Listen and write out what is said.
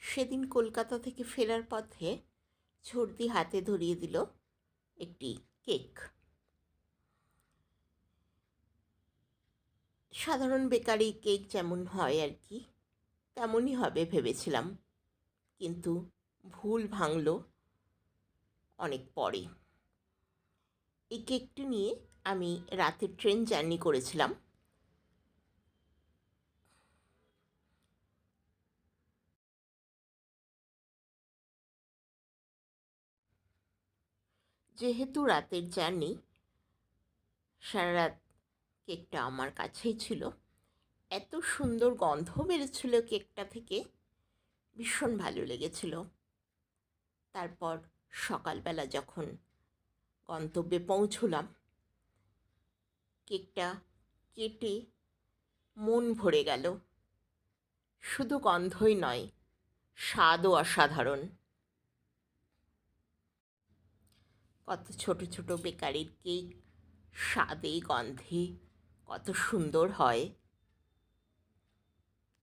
সেদিন কলকাতা থেকে ফেরার পথে ঝর্দি হাতে ধরিয়ে দিল একটি কেক। সাধারণ বেকারি কেক যেমন হয় আর কি, তেমনই হবে ভেবেছিলাম, কিন্তু ভুল ভাঙল অনেক পরে। এই কেকটি নিয়ে আমি রাতে ট্রেন জার্নি করেছিলাম। যেহেতু রাতের জার্নি, সারা রাত কেকটা আমার কাছেই ছিল। এত সুন্দর গন্ধ বেরোচ্ছিল কেকটা থেকে, ভীষণ ভালো লেগেছিল। তারপর সকালবেলা যখন গন্তব্যে পৌঁছলাম, কেকটা কেটে মন ভরে গেল। শুধু গন্ধই নয়, স্বাদও অসাধারণ। কত ছোট ছোট বেকারির কেক স্বাদে গন্ধে কত সুন্দর হয়।